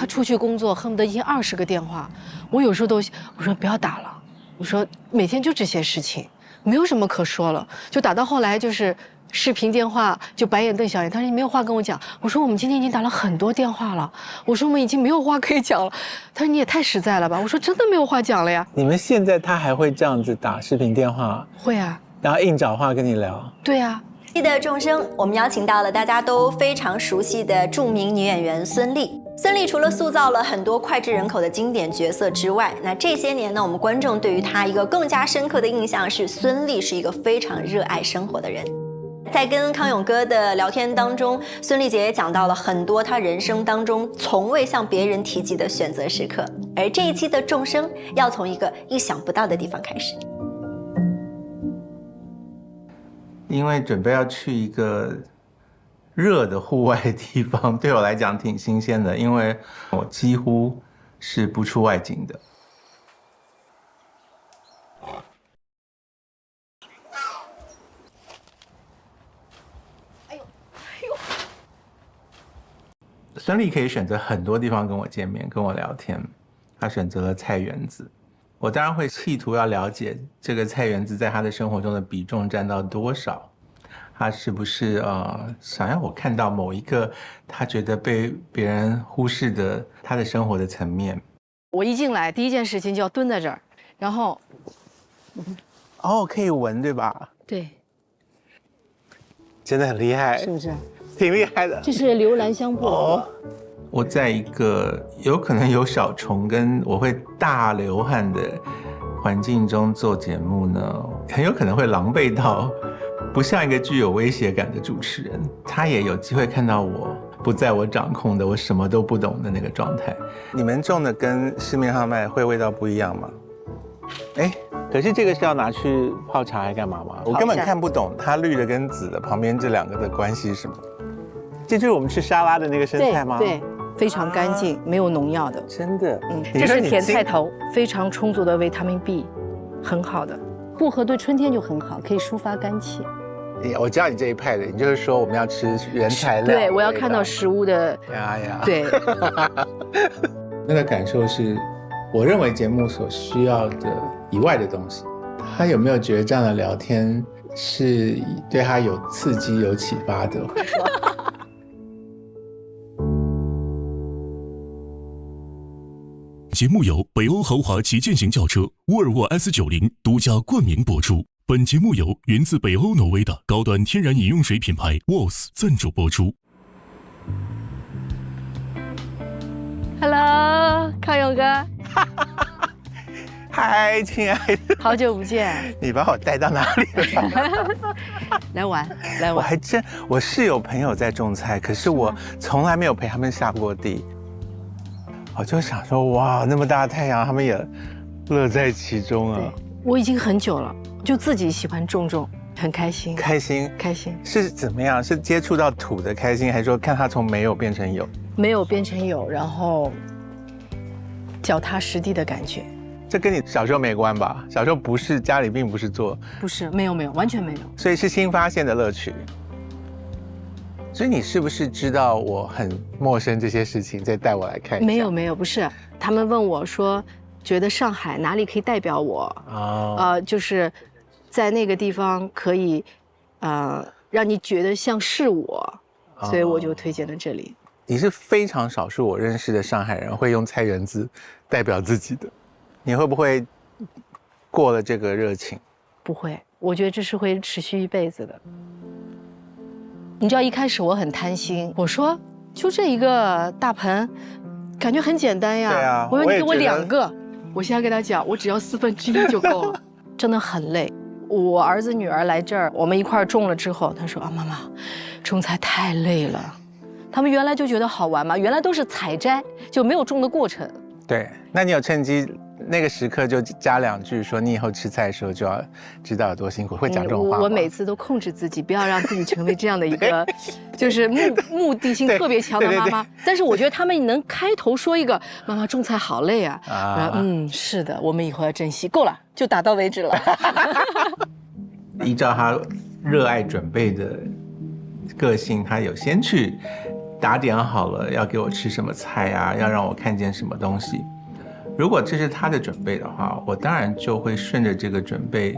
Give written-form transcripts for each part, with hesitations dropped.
他出去工作恨不得一天20个电话，我有时候都我说不要打了，我说每天就这些事情，没有什么可说了，就打到后来就是视频电话就白眼瞪小眼，他说你没有话跟我讲，我说我们今天已经打了很多电话了，我说我们已经没有话可以讲了，他说你也太实在了吧，我说真的没有话讲了呀。你们现在他还会这样子打视频电话？会啊，然后硬找话跟你聊？对啊。戏的众生，我们邀请到了大家都非常熟悉的著名女演员孙俪。孙俪除了塑造了很多脍炙人口的经典角色之外，那这些年呢，我们观众对于她一个更加深刻的印象是，孙俪是一个非常热爱生活的人。在跟康永哥的聊天当中，孙俪姐也讲到了很多她人生当中从未向别人提及的选择时刻，而这一期的众生要从一个意想不到的地方开始。因为准备要去一个热的户外地方，对我来讲挺新鲜的，因为我几乎是不出外景的。孙俪可以选择很多地方跟我见面，跟我聊天，她选择了菜园子。我当然会企图要了解这个菜园子在他的生活中的比重占到多少，他是不是想要我看到某一个他觉得被别人忽视的他的生活的层面。我一进来第一件事情就要蹲在这儿，然后可以闻对吧？对，真的很厉害，是不是？挺厉害的。这是留兰香薄荷。我在一个有可能有小虫跟我会大流汗的环境中做节目呢，很有可能会狼狈到不像一个具有威胁感的主持人。他也有机会看到我不在我掌控的，我什么都不懂的那个状态。你们种的跟市面上卖会味道不一样吗？可是这个是要拿去泡茶还干嘛吗？我根本看不懂它绿的跟紫的旁边这两个的关系是什么。这就是我们吃沙拉的那个生菜吗？对，非常干净，没有农药的。真的，这是甜菜头，非常充足的维他命 B， 很好的。薄荷对春天就很好，可以抒发肝气。我知道你这一派的，你就是说我们要吃原材料。对，我要看到食物的。对。那个感受是，我认为节目所需要的以外的东西。他有没有觉得这样的聊天是对他有刺激、有启发的？节目由北欧豪华旗舰型轿车沃尔沃 S90 独家冠名播出。本节目由源自北欧挪威的高端天然饮用水品牌 WOS 赞助播出。Hello， 康永哥。嗨，亲爱的，好久不见。你把我带到哪里了？来玩。我是有朋友在种菜，可是我从来没有陪他们下过地。我就想说，哇，那么大的太阳，他们也乐在其中啊。我已经很久了，就自己喜欢种，很开心。开心是怎么样？是接触到土的开心，还是说看它从没有变成有？没有变成有，然后脚踏实地的感觉。这跟你小时候没关吧？小时候不是家里并不是做，不是，没有，完全没有。所以是新发现的乐趣。所以你是不是知道我很陌生这些事情，再带我来看一下？没有，不是。他们问我说，觉得上海哪里可以代表我？就是在那个地方可以，让你觉得像是我，所以我就推荐了这里。你是非常少数我认识的上海人会用菜园子代表自己的，你会不会过了这个热情？不会，我觉得这是会持续一辈子的。你知道一开始我很贪心，我说就这一个大盆，感觉很简单呀。对啊，我说你给我2个，我现在跟他讲，我只要1/4就够了，真的很累。我儿子女儿来这儿，我们一块儿种了之后，他说啊，妈妈，种菜太累了。他们原来就觉得好玩嘛，原来都是采摘，就没有种的过程。对，那你有趁机那个时刻就加2句，说你以后吃菜的时候就要知道有多辛苦，会讲这种话吗？我每次都控制自己，不要让自己成为这样的一个，就是目的性特别强的妈妈。但是我觉得他们能开头说一个“妈妈种菜好累啊”，是的，我们以后要珍惜。够了，就打到为止了。依照他热爱准备的个性，他有先去打点好了要给我吃什么菜啊，要让我看见什么东西。如果这是他的准备的话，我当然就会顺着这个准备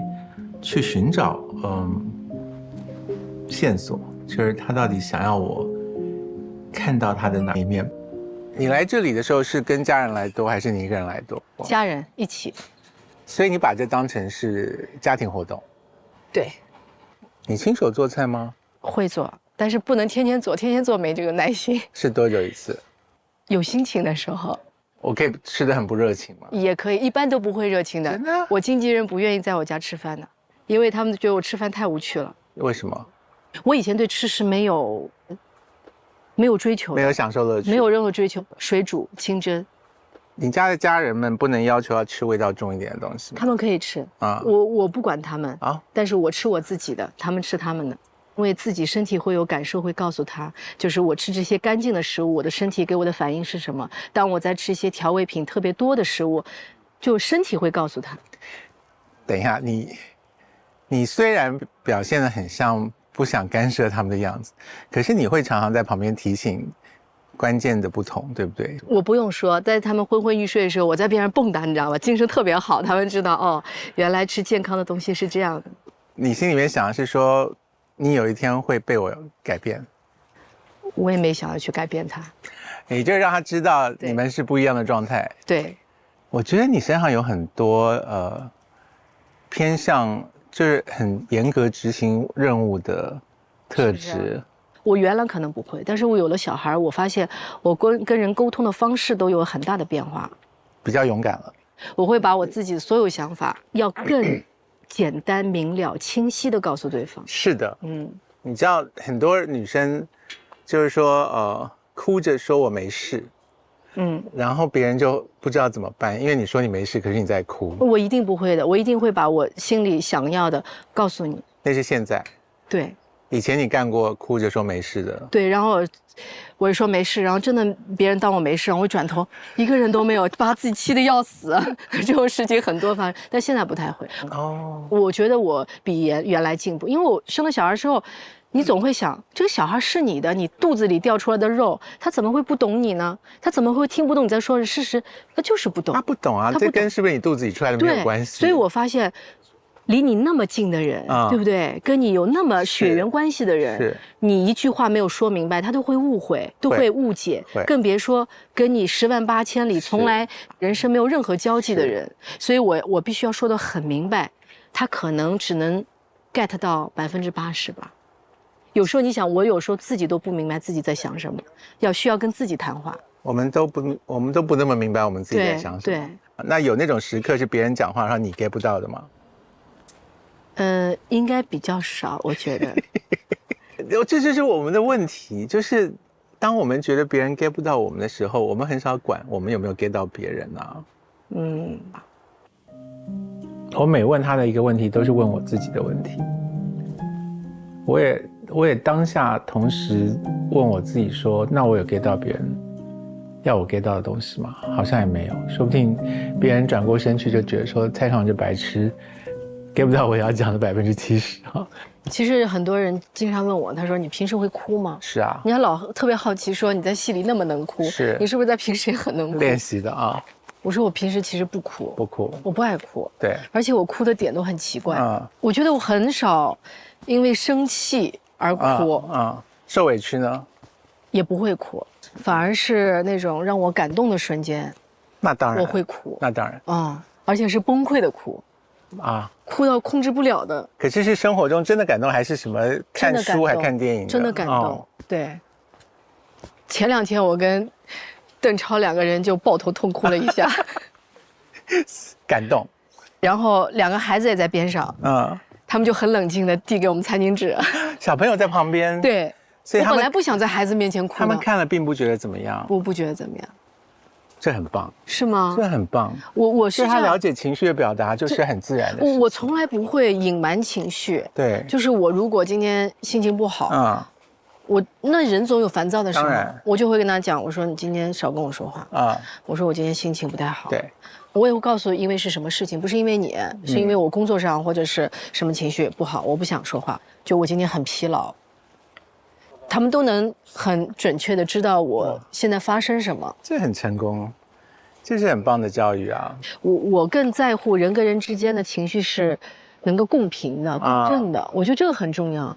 去寻找线索，就是他到底想要我看到他的哪一面。你来这里的时候是跟家人来多，还是你一个人来多？家人一起。所以你把这当成是家庭活动。对。你亲手做菜吗？会做，但是不能天天做，天天做没这个耐心。是多久一次？有心情的时候。我可以吃得很不热情吗？也可以，一般都不会热情的。真的？我经纪人不愿意在我家吃饭的，因为他们觉得我吃饭太无趣了。为什么？我以前对吃食没有追求，没有享受乐趣，没有任何追求，水煮清蒸。你家的家人们不能要求要吃味道重一点的东西吗？他们可以吃啊，我不管他们啊，但是我吃我自己的，他们吃他们的。因为自己身体会有感受，会告诉他，就是我吃这些干净的食物，我的身体给我的反应是什么。当我在吃一些调味品特别多的食物，就身体会告诉他。等一下，你虽然表现得很像不想干涉他们的样子，可是你会常常在旁边提醒关键的不同，对不对？我不用说，在他们昏昏欲睡的时候，我在边上蹦跶，你知道吗？精神特别好，他们知道哦，原来吃健康的东西是这样的。你心里面想的是说，你有一天会被我改变，我也没想要去改变他，也就让他知道你们是不一样的状态。对，我觉得你身上有很多偏向就是很严格执行任务的特质。我原来可能不会，但是我有了小孩，我发现我跟人沟通的方式都有很大的变化，比较勇敢了。我会把我自己所有想法要更简单明了清晰地告诉对方。是的，你知道很多女生就是说哭着说我没事，然后别人就不知道怎么办，因为你说你没事，可是你在哭。我一定不会的，我一定会把我心里想要的告诉你。那是现在。对。以前你干过哭着说没事的。对，然后我就说没事，然后真的别人当我没事，然后我转头一个人都没有，把自己气得要死。这种事情很多发生，但现在不太会。我觉得我比原来进步，因为我生了小孩之后，你总会想，这个小孩是你的，你肚子里掉出来的肉，他怎么会不懂你呢？他怎么会听不懂你在说的事实？他就是不懂。他不懂啊，这跟是不是你肚子里出来的没有关系。所以我发现。离你那么近的人，对不对？跟你有那么血缘关系的人，你一句话没有说明白，他都会误会，都会误解，更别说跟你10万8千里，从来人生没有任何交集的人。所以我必须要说得很明白，他可能只能 get 到80%吧。有时候你想，我有时候自己都不明白自己在想什么，需要跟自己谈话。我们都不那么明白我们自己在想什么。对。那有那种时刻是别人讲话然后你 get 不到的吗？应该比较少，我觉得。这就是我们的问题，就是当我们觉得别人 get 不到我们的时候，我们很少管我们有没有 get 到别人啊。我每问他的一个问题，都是问我自己的问题。我也当下同时问我自己说，那我有 get 到别人要我 get 到的东西吗？好像也没有，说不定别人转过身去就觉得说蔡康永这白痴。get 不到我要讲的70%哈。其实很多人经常问我，他说你平时会哭吗？是啊，你要特别好奇说你在戏里那么能哭，你是不是在平时也很能哭？练习的啊。我说我平时其实不哭，我不爱哭。对，而且我哭的点都很奇怪。我觉得我很少因为生气而哭。受委屈呢？也不会哭，反而是那种让我感动的瞬间，那当然我会哭。那当然而且是崩溃的哭。哭到控制不了的。可是生活中真的感动，还是什么看书还看电影？真的感动。对。前2天我跟邓超2个人就抱头痛哭了一下。感动。然后2个孩子也在边上，他们就很冷静的递给我们餐巾纸。小朋友在旁边。对。所以我本来不想在孩子面前哭。他们看了并不觉得怎么样。我不觉得怎么样。这很棒，是吗？这很棒。我是他了解情绪的表达，就是很自然的事。我从来不会隐瞒情绪。对，就是我如果今天心情不好，那人总有烦躁的时候，我就会跟他讲，我说你今天少跟我说话我说我今天心情不太好。对，我也会告诉因为是什么事情，不是因为你，是因为我工作上或者是什么情绪不好，我不想说话，就我今天很疲劳。他们都能很准确的知道我现在发生什么。这很成功，这是很棒的教育啊。我更在乎人跟人之间的情绪是能够共频的、共振的，我觉得这个很重要。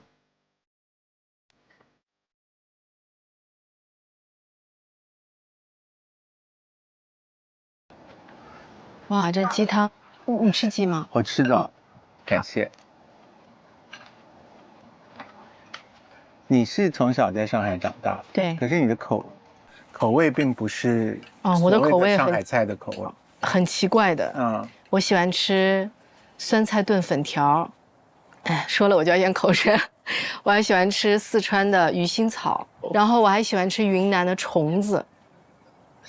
哇，这鸡汤，你吃鸡吗？我吃的，感谢。你是从小在上海长大，对，可是你的口味并不是我的口味上海菜的口味，很奇怪的。我喜欢吃酸菜炖粉条，哎，说了我就要咽口水。我还喜欢吃四川的鱼腥草，然后我还喜欢吃云南的虫子。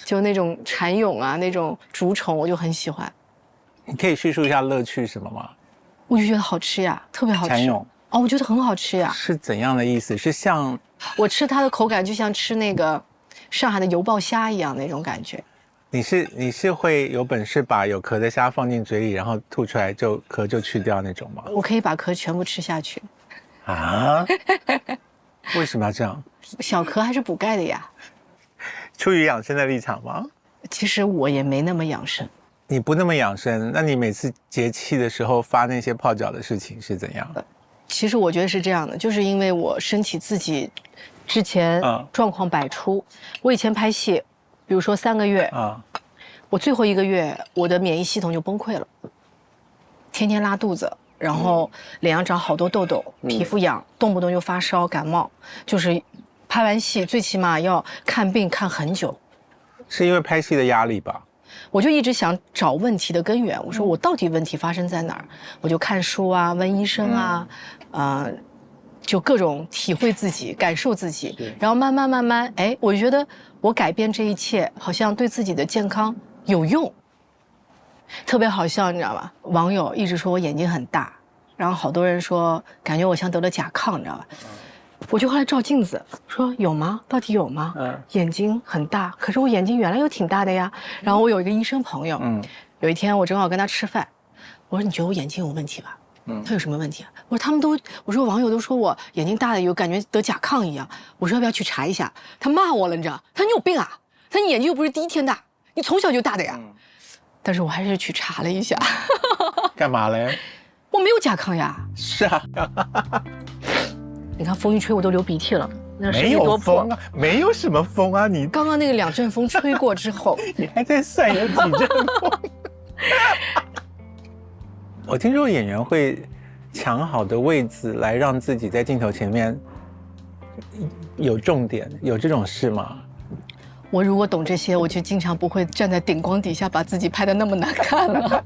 就那种蚕蛹啊，那种竹虫，我就很喜欢。你可以叙述一下乐趣什么吗？我就觉得好吃呀，特别好吃。蚕蛹我觉得很好吃呀。是怎样的意思？是像我吃它的口感，就像吃那个上海的油爆虾一样那种感觉。你是会有本事把有壳的虾放进嘴里，然后吐出来壳就去掉那种吗？我可以把壳全部吃下去。啊？为什么要这样？小壳还是补钙的呀。出于养生的立场吗？其实我也没那么养生。你不那么养生，那你每次节气的时候发那些泡脚的事情是怎样？其实我觉得是这样的，就是因为我身体自己之前状况百出。我以前拍戏，比如说3个月我最后1个月我的免疫系统就崩溃了，天天拉肚子，然后脸上长好多痘痘，皮肤痒，动不动就发烧感冒，就是拍完戏最起码要看病看很久。是因为拍戏的压力吧？我就一直想找问题的根源，我说我到底问题发生在哪儿？我就看书啊，问医生啊，就各种体会自己，感受自己，然后慢慢，哎，我觉得我改变这一切，好像对自己的健康有用。特别好笑，你知道吧？网友一直说我眼睛很大，然后好多人说感觉我像得了甲亢，你知道吧？我就后来照镜子，说有吗？到底有吗？眼睛很大，可是我眼睛原来又挺大的呀。然后我有一个医生朋友，有一天我正好跟他吃饭，我说你觉得我眼睛有问题吧？他有什么问题啊？我说网友都说我眼睛大的有感觉得甲亢一样，我说要不要去查一下？他骂我了，你知道？他说你有病啊！他说你眼睛又不是第一天大，你从小就大的呀。但是我还是去查了一下。干嘛嘞？我没有甲亢呀。是啊。你看风一吹我都流鼻涕了，那没有风啊，没有什么风啊，你刚刚那个2阵风吹过之后，你还在算有几阵风？我听说演员会抢好的位置来让自己在镜头前面有重点，有这种事吗？我如果懂这些，我就经常不会站在顶光底下把自己拍得那么难看了。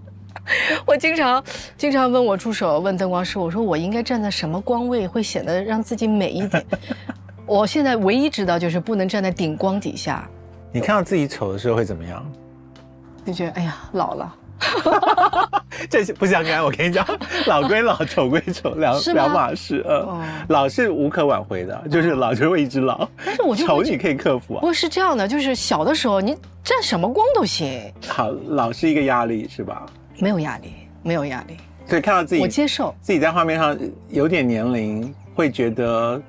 我经常问我助手，问灯光师，我说我应该站在什么光位会显得让自己美一点？我现在唯一知道就是不能站在顶光底下。你看到自己丑的时候会怎么样？就觉得哎呀老了。这是不相干，我跟你讲，老归老，丑归丑，两码事。老是无可挽回的，就是老就会一直老。但是我就丑你可以克服啊。不是这样的，就是小的时候你站什么光都行。好，老是一个压力是吧？没有压力，没有压力。所以看到自己，我接受自己在画面上有点年龄，会觉得，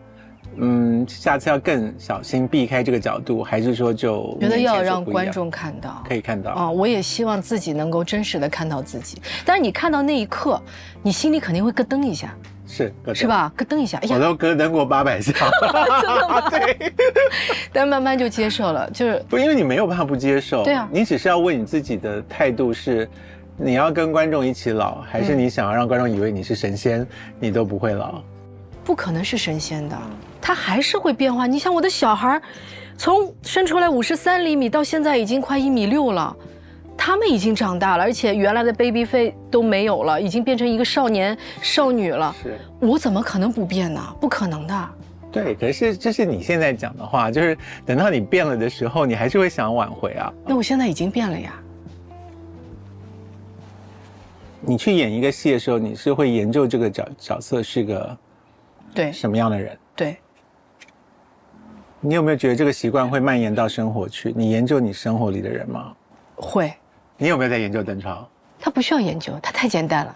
下次要更小心避开这个角度，还是说就觉得要让观众看到，可以看到我也希望自己能够真实的看到自己。但是你看到那一刻，你心里肯定会咯噔一下，是吧？咯噔一下，哎呀，我都咯噔过800下，真的吗？对。但慢慢就接受了，就是不，因为你没有办法不接受，对啊，你只是要问你自己的态度是。你要跟观众一起老，还是你想要让观众以为你是神仙，你都不会老？不可能是神仙的，他还是会变化。你像我的小孩，从生出来53厘米到现在已经快1.6米了，他们已经长大了，而且原来的 baby face 都没有了，已经变成一个少年少女了。是，我怎么可能不变呢？不可能的。对，可是这是你现在讲的话，就是等到你变了的时候，你还是会想挽回啊。那我现在已经变了呀。你去演一个戏的时候，你是会研究这个角色是个对什么样的人？对。你有没有觉得这个习惯会蔓延到生活去？你研究你生活里的人吗？会。你有没有在研究邓超？他不需要研究，他太简单了。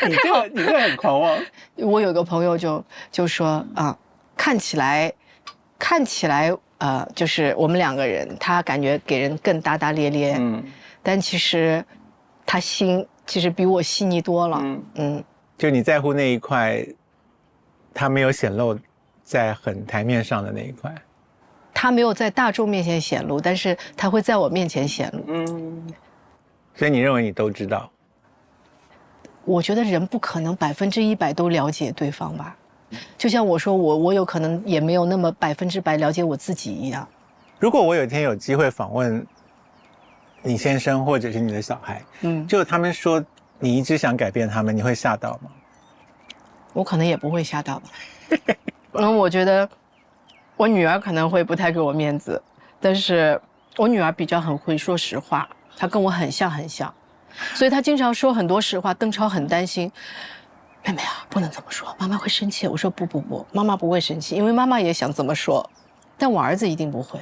你这很狂妄。我有个朋友就说啊，看起来就是我们2个人，他感觉给人更大大咧咧，但其实他心其实比我细腻多了，就你在乎那一块，他没有显露在很台面上的那一块，他没有在大众面前显露，但是他会在我面前显露。所以你认为你都知道？我觉得人不可能100%都了解对方吧，就像我说我有可能也没有那么100%了解我自己一样。如果我有一天有机会访问你先生或者是你的小孩，就他们说你一直想改变他们，你会吓到吗？我可能也不会吓到吧。我觉得我女儿可能会不太给我面子，但是我女儿比较很会说实话，她跟我很像，所以她经常说很多实话。邓超很担心，妹妹啊，不能这么说，妈妈会生气。我说不，妈妈不会生气，因为妈妈也想这么说，但我儿子一定不会。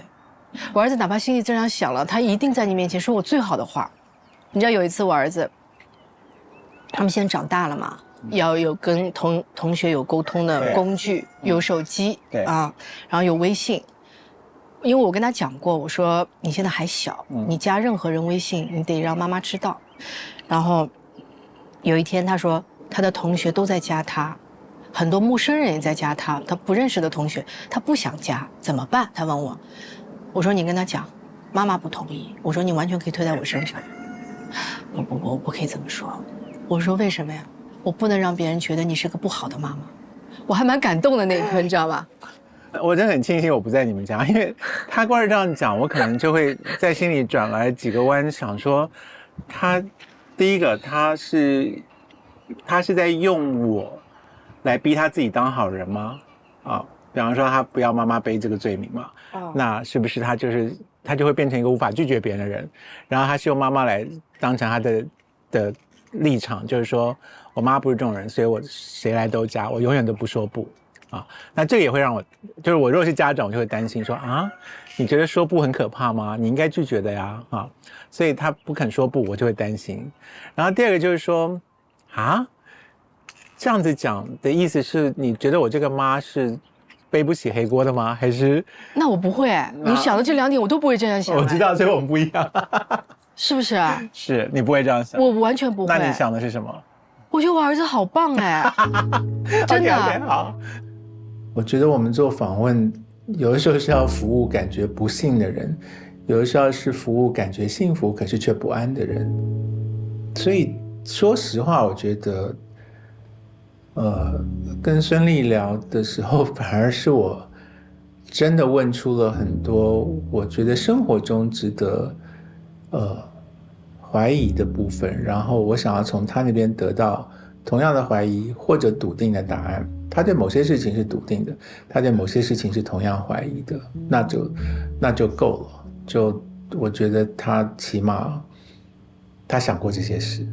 我儿子哪怕心里这样想了，他一定在你面前说我最好的话。你知道有一次我儿子，他们现在长大了嘛，要有跟同学有沟通的工具，有手机啊，然后有微信。因为我跟他讲过，我说你现在还小，你加任何人微信，你得让妈妈知道。然后有一天他说他的同学都在加他，很多陌生人也在加他，他不认识的同学他不想加，怎么办？他问我，我说你跟他讲，妈妈不同意。我说你完全可以推在我身上。我不可以这么说。我说为什么呀？我不能让别人觉得你是个不好的妈妈。我还蛮感动的那一刻，你知道吗？我真的很庆幸我不在你们家，因为他光是这样讲，我可能就会在心里转来几个弯，想说他第一个他是在用我来逼他自己当好人吗？比方说他不要妈妈背这个罪名嘛，那是不是他就会变成一个无法拒绝别人的人？然后他是用妈妈来当成他的立场，就是说我妈不是这种人，所以我谁来都加，我永远都不说不。那这个也会让我，就是我如果是家长，我就会担心说你觉得说不很可怕吗？你应该拒绝的呀，所以他不肯说不，我就会担心。然后第二个就是说，这样子讲的意思是你觉得我这个妈是背不起黑锅的吗？还是？那我不会，你想的这2点我都不会这样想。我知道，所以我们不一样，是不是啊？是你不会这样想，我完全不会。那你想的是什么？我觉得我儿子好棒真的。Okay, 好。我觉得我们做访问，有的时候是要服务感觉不幸的人，有的时候是服务感觉幸福可是却不安的人。所以说实话，我觉得，跟孙俪聊的时候，反而是我真的问出了很多我觉得生活中值得怀疑的部分，然后我想要从他那边得到同样的怀疑或者笃定的答案。他对某些事情是笃定的，他对某些事情是同样怀疑的，那就够了。就我觉得他起码他想过这些事。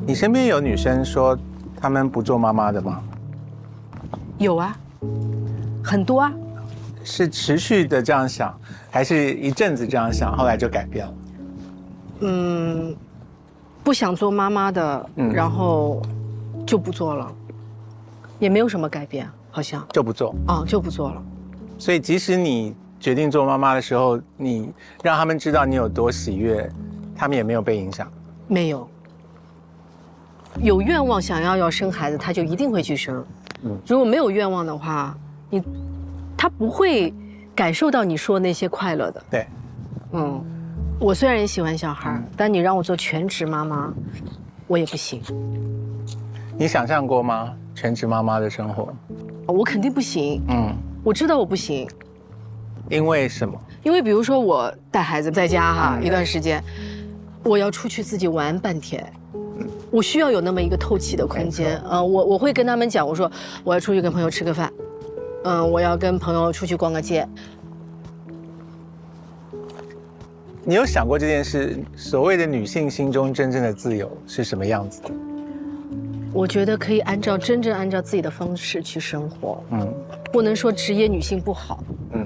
你身边有女生说她们不做妈妈的吗？有啊，很多啊。是持续的这样想，还是一阵子这样想，后来就改变了？不想做妈妈的，然后就不做了，也没有什么改变，好像就不做就不做了。所以即使你决定做妈妈的时候，你让他们知道你有多喜悦，他们也没有被影响。没有，有愿望想要生孩子，他就一定会去生。如果没有愿望的话，他不会感受到你说那些快乐的。对，我虽然也喜欢小孩，但你让我做全职妈妈，我也不行。你想象过吗？全职妈妈的生活？我肯定不行。我知道我不行。因为什么？因为比如说我带孩子在家一段时间，我要出去自己玩半天，我需要有那么一个透气的空间。我会跟他们讲，我说我要出去跟朋友吃个饭，我要跟朋友出去逛个街。你有想过这件事？所谓的女性心中真正的自由是什么样子的？我觉得可以真正按照自己的方式去生活。不能说职业女性不好，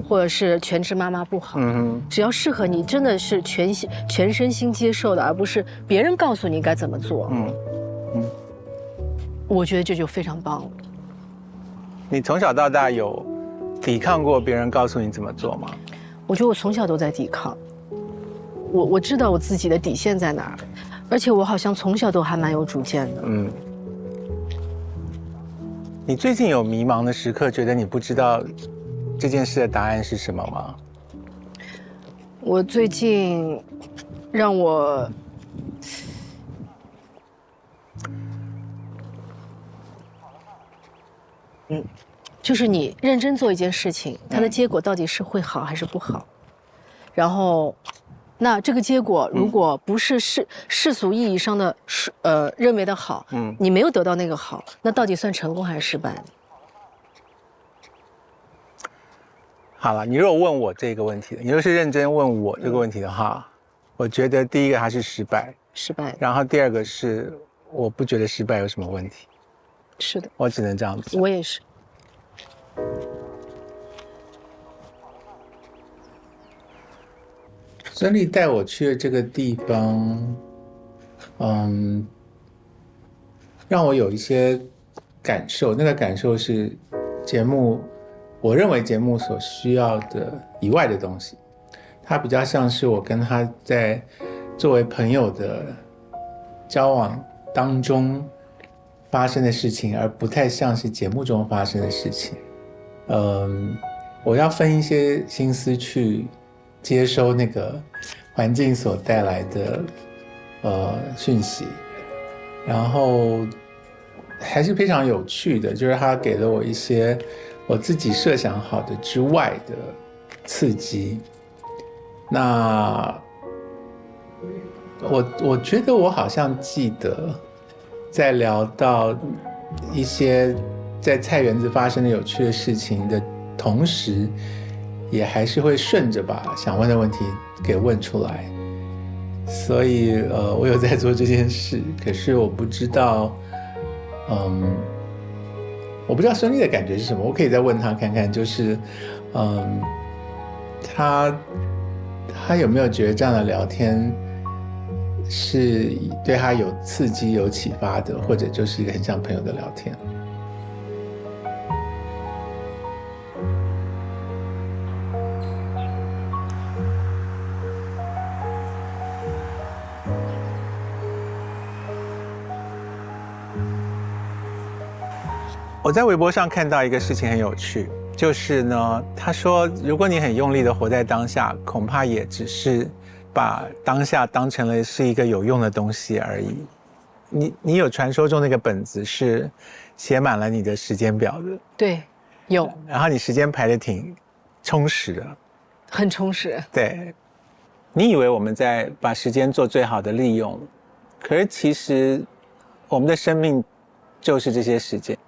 或者是全职妈妈不好。只要适合你，真的是全身心接受的，而不是别人告诉你该怎么做。我觉得这就非常棒了。你从小到大有抵抗过别人告诉你怎么做吗？我觉得我从小都在抵抗。我知道我自己的底线在哪儿，而且我好像从小都还蛮有主见的。你最近有迷茫的时刻，觉得你不知道这件事的答案是什么吗？我最近让我就是你认真做一件事情，它的结果到底是会好还是不好？然后，那这个结果如果不是世俗意义上的认为的好，你没有得到那个好，那到底算成功还是失败？好了，你如果问我这个问题，你若是认真问我这个问题的话，我觉得第一个它是失败，然后第二个是我不觉得失败有什么问题。是的，我只能这样子。我也是。孙俪带我去的这个地方，让我有一些感受。那个感受是我认为节目所需要的以外的东西。它比较像是我跟他在作为朋友的交往当中发生的事情，而不太像是节目中发生的事情。我要分一些心思去接收那个环境所带来的讯息，然后还是非常有趣的，就是他给了我一些我自己设想好的之外的刺激。那我觉得我好像记得在聊到一些在菜园子发生的有趣的事情的同时，也还是会顺着把想问的问题给问出来。所以我有在做这件事，可是我不知道孙俪的感觉是什么。我可以再问她看看，就是他有没有觉得这样的聊天是对他有刺激有启发的，或者就是一个很像朋友的聊天。我在微博上看到一个事情很有趣，就是呢，他说如果你很用力的活在当下，恐怕也只是把当下当成了是一个有用的东西而已。你有传说中那个本子是写满了你的时间表的？对，有。然后你时间排得挺充实的。很充实。对。你以为我们在把时间做最好的利用，可是其实我们的生命就是这些时间。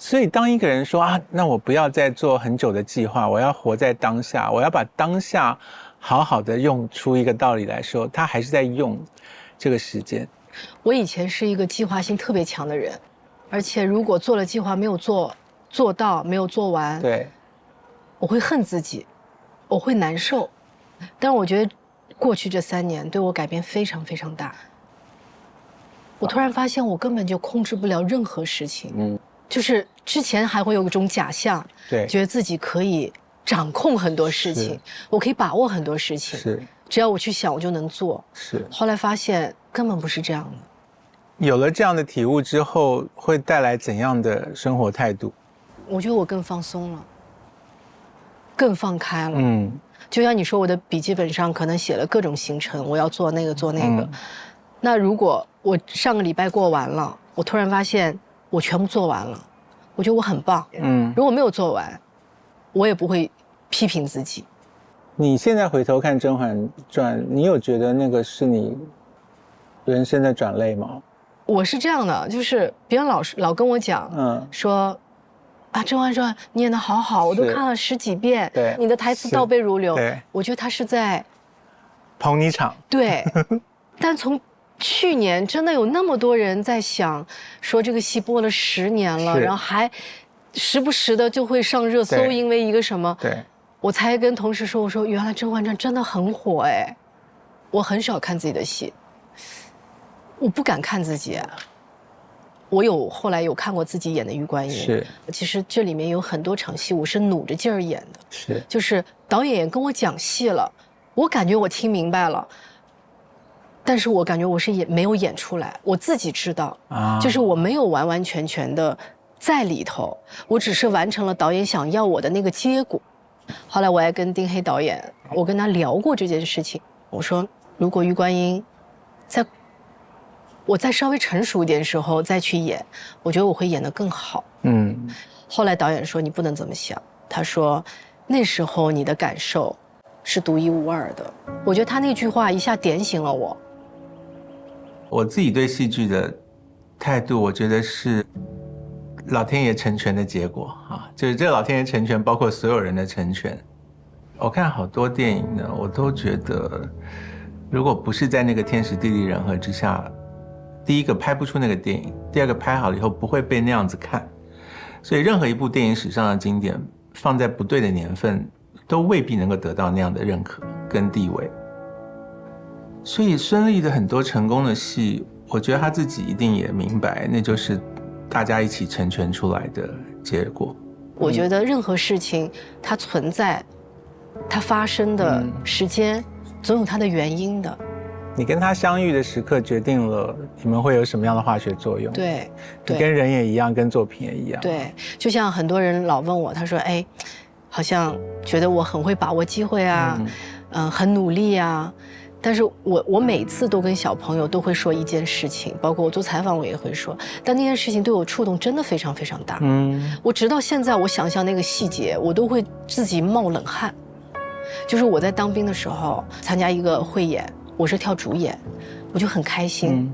所以当一个人说那我不要再做很久的计划，我要活在当下，我要把当下好好的用出一个道理来说，他还是在用这个时间。我以前是一个计划性特别强的人，而且如果做了计划没有做到，没有做完，对，我会恨自己，我会难受。但是我觉得过去这3年对我改变非常非常大。我突然发现我根本就控制不了任何事情。就是之前还会有一种假象，对，觉得自己可以掌控很多事情，我可以把握很多事情，是，只要我去想，我就能做。是。后来发现根本不是这样的。有了这样的体悟之后，会带来怎样的生活态度？我觉得我更放松了，更放开了。就像你说，我的笔记本上可能写了各种行程，我要做那个做那个。那如果我上个礼拜过完了，我突然发现我全部做完了，我觉得我很棒。如果没有做完，我也不会批评自己。你现在回头看《甄嬛传》，你有觉得那个是你人生的转捩吗？我是这样的，就是别人老跟我讲，说《甄嬛传》你演得好好，我都看了10几遍，对，你的台词倒背如流。对，我觉得他是在捧你场。对，但从去年真的有那么多人在想，说这个戏播了10年了，然后还时不时的就会上热搜，因为一个什么。对。我才跟同事说，我说原来《甄嬛传》真的很火哎，我很少看自己的戏，我不敢看自己。我后来有看过自己演的玉观音，是，其实这里面有很多场戏我是努着劲儿演的，是，就是导演也跟我讲戏了，我感觉我听明白了，但是我感觉我是没有演出来，我自己知道，就是我没有完完全全的在里头，我只是完成了导演想要我的那个结果。后来我还跟丁黑导演，我跟他聊过这件事情，我说如果玉观音我再稍微成熟一点的时候再去演，我觉得我会演得更好。后来导演说你不能这么想，他说那时候你的感受是独一无二的。我觉得他那句话一下点醒了我。我自己对戏剧的态度，我觉得是老天爷成全的结果啊，就是这个老天爷成全包括所有人的成全。我看好多电影呢，我都觉得如果不是在那个天时地利人和之下，第一个拍不出那个电影，第二个拍好了以后不会被那样子看。所以任何一部电影史上的经典放在不对的年份都未必能够得到那样的认可跟地位。所以孙俪的很多成功的戏，我觉得她自己一定也明白，那就是大家一起成全出来的结果。我觉得任何事情它存在，它发生的时间总有它的原因的。你跟他相遇的时刻决定了你们会有什么样的化学作用。对，你跟人也一样，跟作品也一样。对，就像很多人老问我，他说哎，好像觉得我很会把握机会啊，很努力啊。但是我每次都跟小朋友都会说一件事情，包括我做采访我也会说，但那件事情对我触动真的非常非常大。我直到现在我想想那个细节，我都会自己冒冷汗。就是我在当兵的时候参加一个汇演，我是跳主演，我就很开心。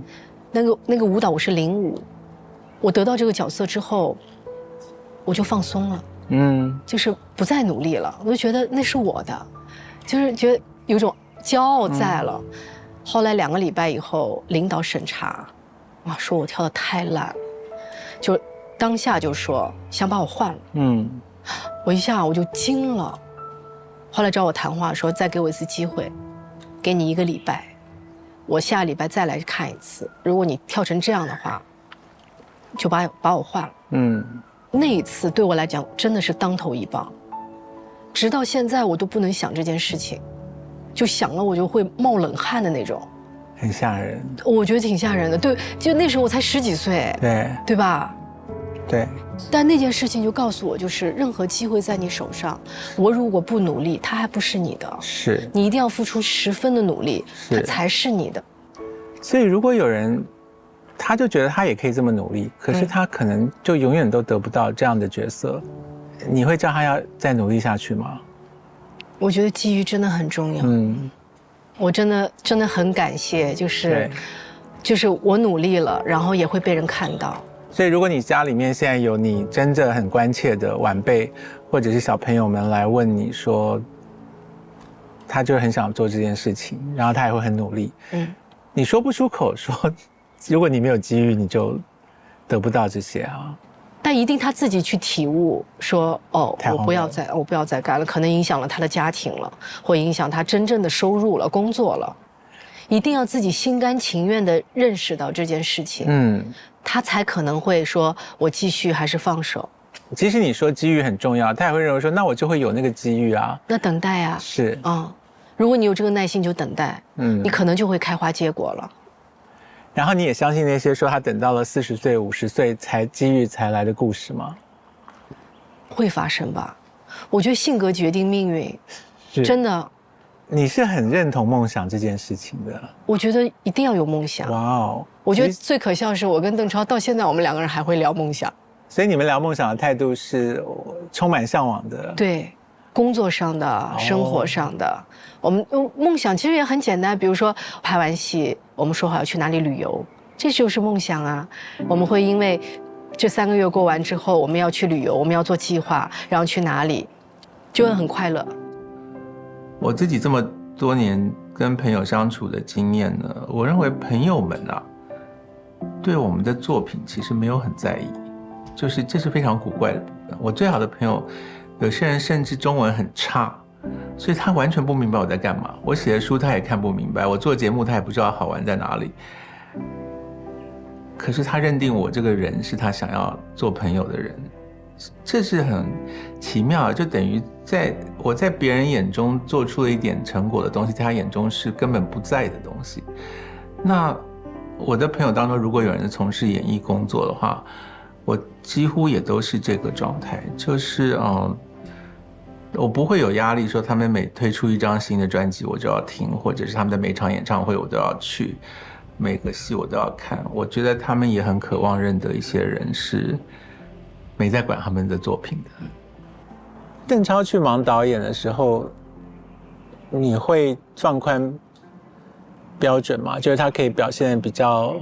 那个舞蹈我是领舞，我得到这个角色之后，我就放松了，就是不再努力了，我就觉得那是我的，就是觉得有种骄傲在了。后来2个礼拜以后，领导审查，哇，说我跳得太烂，就当下就说想把我换了。我一下我就惊了。后来找我谈话说再给我一次机会，给你1个礼拜，我下礼拜再来看一次，如果你跳成这样的话，就把我换了。那一次对我来讲真的是当头一棒，直到现在我都不能想这件事情，就想了我就会冒冷汗的那种，很吓人。我觉得挺吓人的，对，就那时候我才10几岁，对吧？对。但那件事情就告诉我，就是任何机会在你手上，我如果不努力，它还不是你的。是。你一定要付出10分的努力，它才是你的。所以如果有人，他就觉得他也可以这么努力，可是他可能就永远都得不到这样的角色，你会叫他要再努力下去吗？我觉得机遇真的很重要。我真的很感谢，就是我努力了，然后也会被人看到。所以如果你家里面现在有你真正很关切的晚辈或者是小朋友们来问你说，他就很想做这件事情，然后他也会很努力，你说不出口说，如果你没有机遇，你就得不到这些啊。但一定他自己去体悟，说哦，我不要再干了，可能影响了他的家庭了，或影响他真正的收入了、工作了，一定要自己心甘情愿地认识到这件事情，他才可能会说我继续还是放手。其实你说机遇很重要，他也会认为说，那我就会有那个机遇啊。那等待啊，是如果你有这个耐心，就等待，你可能就会开花结果了。然后你也相信那些说他等到了40岁、50岁才机遇才来的故事吗？会发生吧？我觉得性格决定命运，真的。你是很认同梦想这件事情的。我觉得一定要有梦想。哇哦！我觉得最可笑的是，我跟邓超到现在我们2个人还会聊梦想。所以你们聊梦想的态度是充满向往的。对。工作上的、生活上的，我们梦想其实也很简单，比如说拍完戏，我们说好要去哪里旅游，这就是梦想啊。我们会因为这3个月过完之后，我们要去旅游，我们要做计划，然后去哪里，就会很快乐。我自己这么多年跟朋友相处的经验呢，我认为朋友们啊，对我们的作品其实没有很在意，就是这是非常古怪的部分。我最好的朋友，有些人甚至中文很差，所以他完全不明白我在干嘛。我写的书他也看不明白，我做节目他也不知道好玩在哪里。可是他认定我这个人是他想要做朋友的人，这是很奇妙的，就等于我在别人眼中做出了一点成果的东西，在他眼中是根本不在的东西。那我的朋友当中，如果有人是从事演艺工作的话，我几乎也都是这个状态，就是我不会有压力，说他们每推出一张新的专辑我就要听，或者是他们的每场演唱会我都要去，每个戏我都要看。我觉得他们也很渴望认得一些人是没在管他们的作品的。邓超去忙导演的时候，你会放宽标准吗？就是他可以表现比较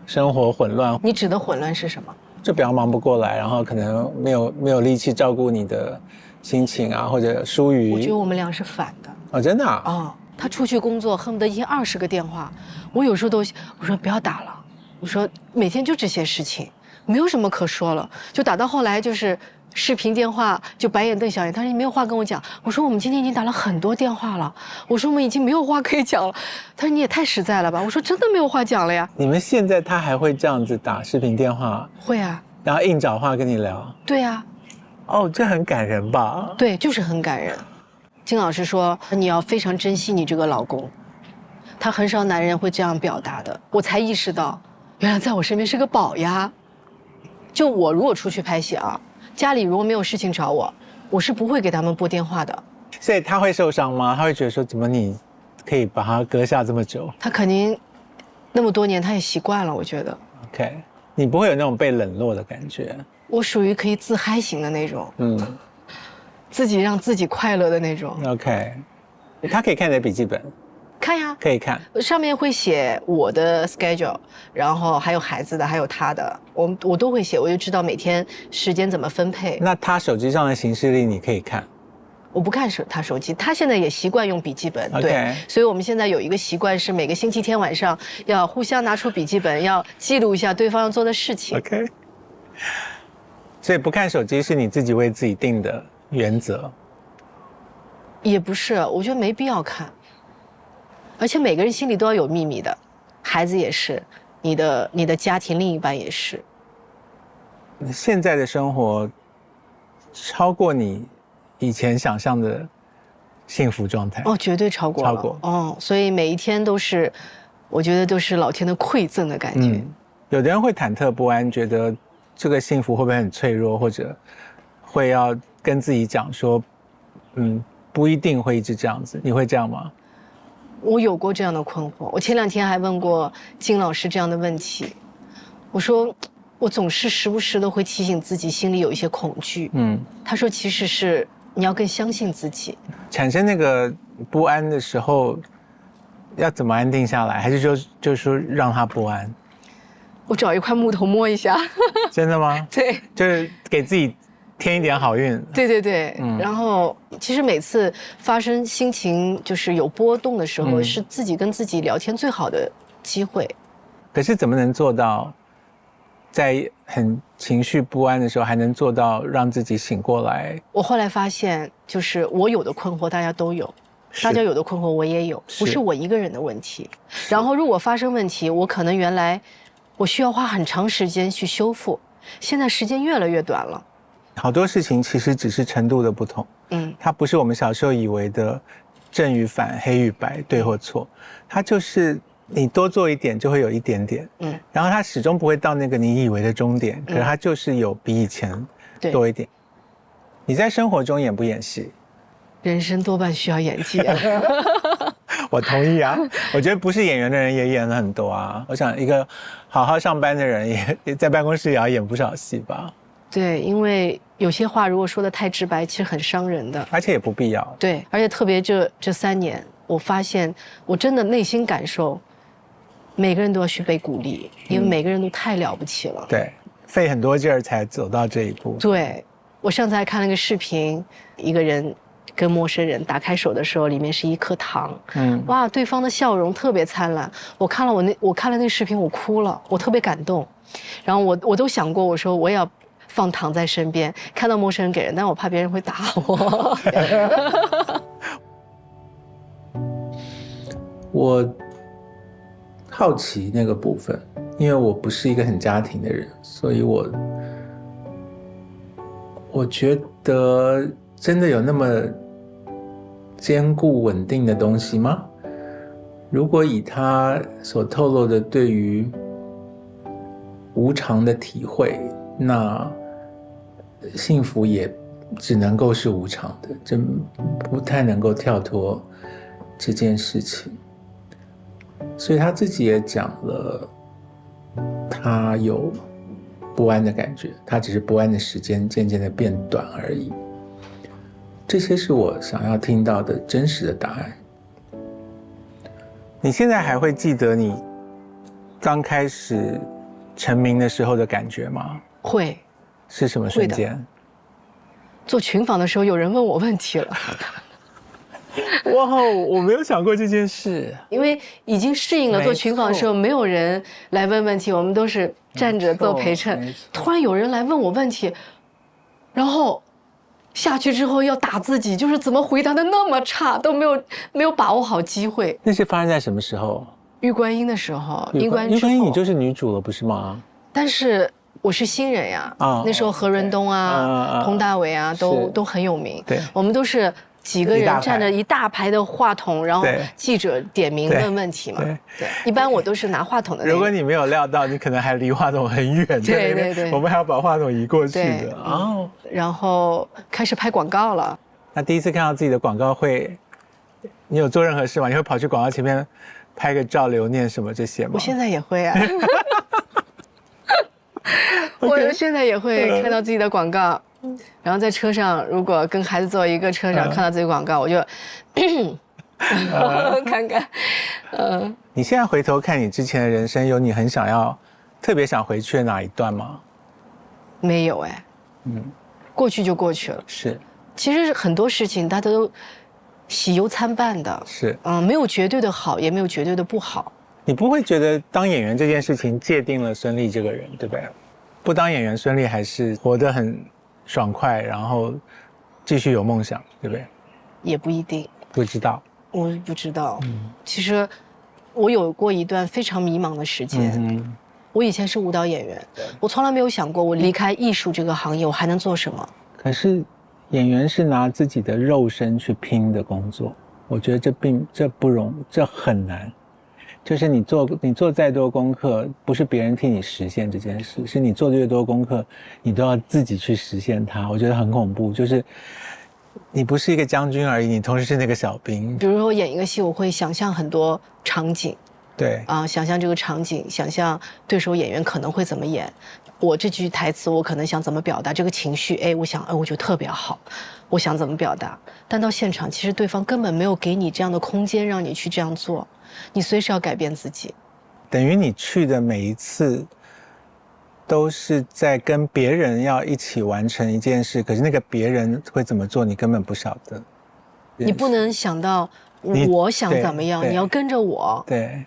生活混乱。你指的混乱是什么？就比较忙不过来，然后可能没有力气照顾你的心情啊，或者疏于。我觉得我们俩是反的。哦，真的啊？哦，他出去工作恨不得一天20个电话，我有时候都我说不要打了，我说每天就这些事情，没有什么可说了，就打到后来就是视频电话就白眼瞪小眼，他说你没有话跟我讲，我说我们今天已经打了很多电话了，我说我们已经没有话可以讲了，他说你也太实在了吧，我说真的没有话讲了呀。你们现在他还会这样子打视频电话？会啊，然后硬找话跟你聊？对啊。哦，这很感人吧？对，就是很感人。金老师说你要非常珍惜你这个老公，他很少男人会这样表达的。我才意识到，原来在我身边是个宝呀。就我如果出去拍戏啊，家里如果没有事情找我，我是不会给他们拨电话的。所以他会受伤吗？他会觉得说怎么你可以把他搁下这么久？他肯定那么多年他也习惯了，我觉得。OK， 你不会有那种被冷落的感觉？我属于可以自嗨型的那种，自己让自己快乐的那种。OK， 他可以看你的笔记本。看呀，可以看，上面会写我的 schedule， 然后还有孩子的，还有他的，我都会写，我就知道每天时间怎么分配。那他手机上的行事历你可以看？我不看他手机，他现在也习惯用笔记本， Okay. 对，所以我们现在有一个习惯是每个星期天晚上要互相拿出笔记本，要记录一下对方要做的事情。OK， 所以不看手机是你自己为自己定的原则？也不是，我觉得没必要看。而且每个人心里都要有秘密的，孩子也是，你的家庭另一半也是。现在的生活超过你以前想象的幸福状态？哦，绝对超过了。超过。哦，所以每一天都是，我觉得都是老天的馈赠的感觉。有的人会忐忑不安，觉得这个幸福会不会很脆弱，或者会要跟自己讲说，不一定会一直这样子。你会这样吗？我有过这样的困惑，我前2天还问过金老师这样的问题。我说，我总是时不时的会提醒自己，心里有一些恐惧。他说，其实是你要更相信自己。产生那个不安的时候，要怎么安定下来？还是就是说让他不安？我找一块木头摸一下。真的吗？对，就是给自己添一点好运。对对对，然后其实每次发生心情就是有波动的时候，是自己跟自己聊天最好的机会。可是怎么能做到，在很情绪不安的时候，还能做到让自己醒过来？我后来发现，就是我有的困惑大家都有，大家有的困惑我也有，不是我一个人的问题。然后如果发生问题，我可能原来我需要花很长时间去修复，现在时间越来越短了。好多事情其实只是程度的不同，它不是我们小时候以为的正与反、黑与白、对或错，它就是你多做一点就会有一点点，然后它始终不会到那个你以为的终点，可是它就是有比以前多一点。你在生活中演不演戏？人生多半需要演技啊。我同意啊，我觉得不是演员的人也演了很多啊。我想一个好好上班的人也在办公室也要演不少戏吧。对，因为有些话如果说得太直白，其实很伤人的，而且也不必要。对，而且特别这3年，我发现我真的内心感受，每个人都要去被鼓励，因为每个人都太了不起了。对，费很多劲儿才走到这一步。对，我上次还看了个视频，一个人跟陌生人打开手的时候，里面是一颗糖。哇，对方的笑容特别灿烂。我看了那个视频，我哭了，我特别感动。然后我都想过，我说我也要放糖在身边，看到陌生人给人，但我怕别人会打我。我好奇那个部分，因为我不是一个很家庭的人，所以我觉得真的有那么坚固稳定的东西吗？如果以他所透露的对于无常的体会，那幸福也只能够是无常的，真不太能够跳脱这件事情。所以他自己也讲了，他有不安的感觉，他只是不安的时间渐渐的变短而已。这些是我想要听到的真实的答案。你现在还会记得你刚开始成名的时候的感觉吗？会。是什么瞬间？做群访的时候，有人问我问题了。哇，我没有想过这件事。因为已经适应了做群访的时候，没有人来问问题，我们都是站着做陪衬。突然有人来问我问题，然后下去之后要打自己，就是怎么回答的那么差，都没有把握好机会。那是发生在什么时候？玉观音的时候，玉观音你就是女主了，不是吗？但是我是新人呀，那时候何润东啊、佟大为啊都很有名。对，我们都是几个人站着一大排的话筒，然后记者点名问问题嘛。对，一般我都是拿话筒的。如果你没有料到，你可能还离话筒很远。对，我们还要把话筒移过去的。哦，然后开始拍广告了。那第一次看到自己的广告会，你有做任何事吗？你会跑去广告前面拍个照留念什么这些吗？我现在也会啊。我现在也会看到自己的广告，然后在车上，如果跟孩子坐一个车上看到自己广告，我就看看。你现在回头看你之前的人生，有你很想要、特别想回去的哪一段吗？没有哎，过去就过去了。是，其实很多事情它都喜忧参半的。是，没有绝对的好，也没有绝对的不好。你不会觉得当演员这件事情界定了孙俪这个人，对不对？不当演员，孙俪还是活得很爽快，然后继续有梦想，对不对？也不一定。不知道。我不知道。其实我有过一段非常迷茫的时间。我以前是舞蹈演员，我从来没有想过我离开艺术这个行业，我还能做什么。可是演员是拿自己的肉身去拼的工作，我觉得这不容易，这很难。就是你做再多功课，不是别人替你实现这件事，是你做越多功课，你都要自己去实现它。我觉得很恐怖，就是你不是一个将军而已，你同时是那个小兵。比如说我演一个戏，我会想象很多场景，对啊，想象这个场景，想象对手演员可能会怎么演，我这句台词我可能想怎么表达这个情绪，我想，我觉得特别好，我想怎么表达。但到现场，其实对方根本没有给你这样的空间让你去这样做。你随时要改变自己，等于你去的每一次都是在跟别人要一起完成一件事，可是那个别人会怎么做，你根本不晓得。你不能想到我想怎么样，你要跟着我。对，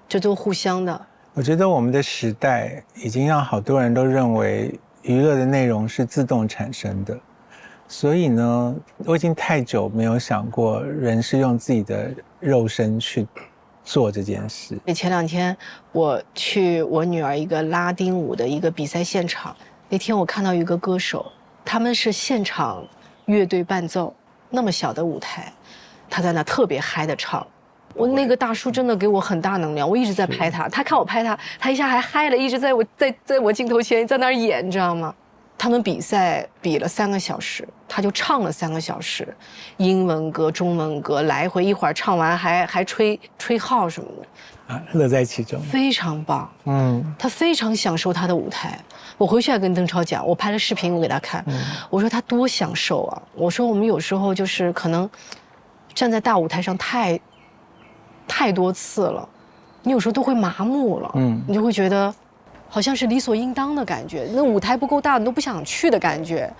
这都互相的。我觉得我们的时代已经让好多人都认为娱乐的内容是自动产生的，所以呢，我已经太久没有想过人是用自己的肉身去做这件事。前2天我去我女儿一个拉丁舞的一个比赛现场，那天我看到一个歌手，他们是现场乐队伴奏，那么小的舞台，他在那特别嗨的唱。我那个大叔真的给我很大能量，我一直在拍他，他看我拍他，他一下还嗨了，一直在我镜头前在那儿演，你知道吗？他们比赛比了3个小时，他就唱了3个小时，英文歌、中文歌来回，一会儿唱完还吹号什么的，乐在其中，非常棒。他非常享受他的舞台。我回去还跟邓超讲，我拍了视频，我给他看，我说他多享受啊！我说我们有时候就是可能站在大舞台上太多次了，你有时候都会麻木了，你就会觉得好像是理所应当的感觉，那舞台不够大，你都不想去的感觉。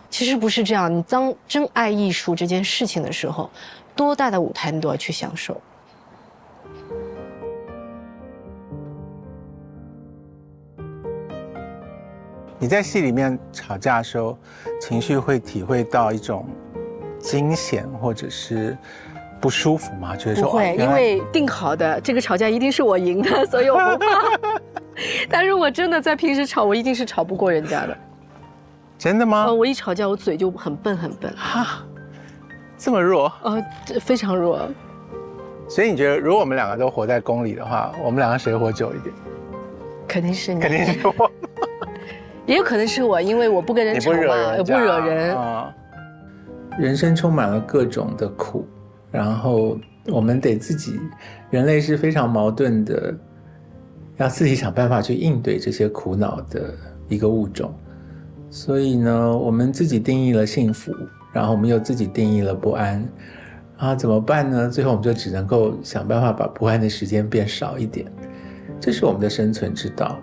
其实不是这样，你当真爱艺术这件事情的时候，多大的舞台你都要去享受。你在戏里面吵架的时候，情绪会体会到一种惊险或者是不舒服吗？觉得说不会，因为定好的这个吵架一定是我赢的，所以我不怕。但是我真的在平时吵，我一定是吵不过人家的。真的吗？我一吵架，我嘴就很笨很笨。哈，这么弱？非常弱。所以你觉得，如果我们两个都活在宫里的话，我们两个谁活久一点？肯定是你。肯定是我。也有可能是我，因为我不跟人吵嘛，也不惹人。人生充满了各种的苦，然后我们得自己，人类是非常矛盾的，要自己想办法去应对这些苦恼的一个物种。所以呢，我们自己定义了幸福，然后我们又自己定义了不安，怎么办呢？最后我们就只能够想办法把不安的时间变少一点，这是我们的生存之道。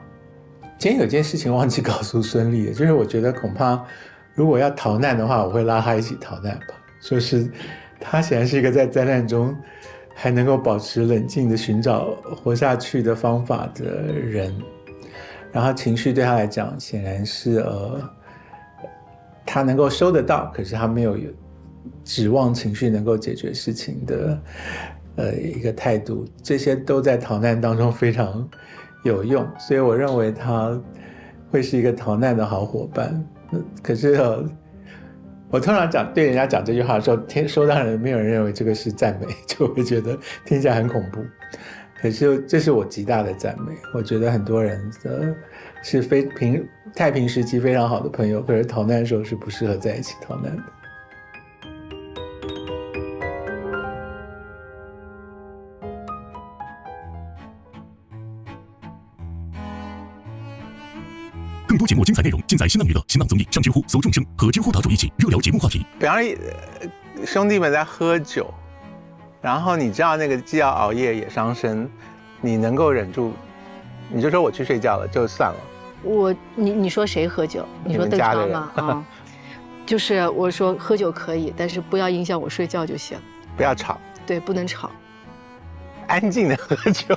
今天有件事情忘记告诉孙俪了，就是我觉得恐怕如果要逃难的话，我会拉她一起逃难吧。就是她显然是一个在灾难中还能够保持冷静的寻找活下去的方法的人，然后情绪对她来讲显然是她能够收得到，可是她没有指望情绪能够解决事情的一个态度，这些都在逃难当中非常有用，所以我认为他会是一个逃难的好伙伴。可是我通常对人家讲这句话的时候，收到人没有人认为这个是赞美，就会觉得听起来很恐怖。可是这是我极大的赞美，我觉得很多人是太平时期非常好的朋友，可是逃难的时候是不适合在一起逃难的。更多节目精彩内容尽在新浪娱乐、新浪综艺、上知乎搜众生和知乎岛主一起热聊节目话题。比方说，兄弟们在喝酒，然后你知道那个既要熬夜也伤身，你能够忍住，你就说我去睡觉了，就算了。你说谁喝酒？你说邓超吗？就是我说喝酒可以，但是不要影响我睡觉就行。不要吵。对，不能吵。安静的喝酒。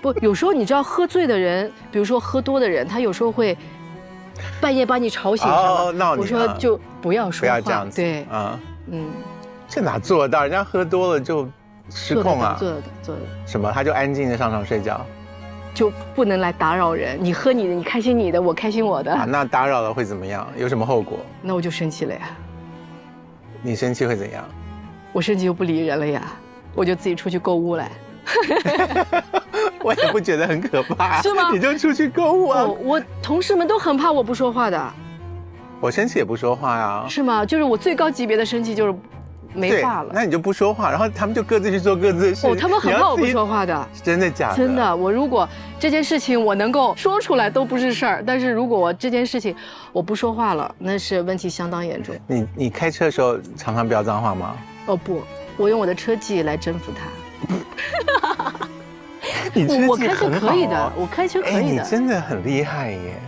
不，有时候你知道喝醉的人，比如说喝多的人，他有时候会半夜把你吵醒，闹你。我说就不要说话，不要这样子。对，这哪做得到？人家喝多了就失控啊！做得到。什么？他就安静的上床睡觉，就不能来打扰人。你喝你的，你开心你的，我开心我的。那打扰了会怎么样？有什么后果？那我就生气了呀。你生气会怎样？我生气又不理人了呀，我就自己出去购物来。我也不觉得很可怕，是吗？你就出去购物啊！我同事们都很怕我不说话的。我生气也不说话呀。是吗？就是我最高级别的生气就是没话了。那你就不说话，然后他们就各自去做各自的事。他们很怕我不说话的。真的假的？真的。我如果这件事情我能够说出来都不是事儿，但是如果我这件事情我不说话了，那是问题相当严重。你开车的时候常常飙脏话吗？不，我用我的车技来征服它。你我开车可以的，我开车可以的。你真的很厉害耶。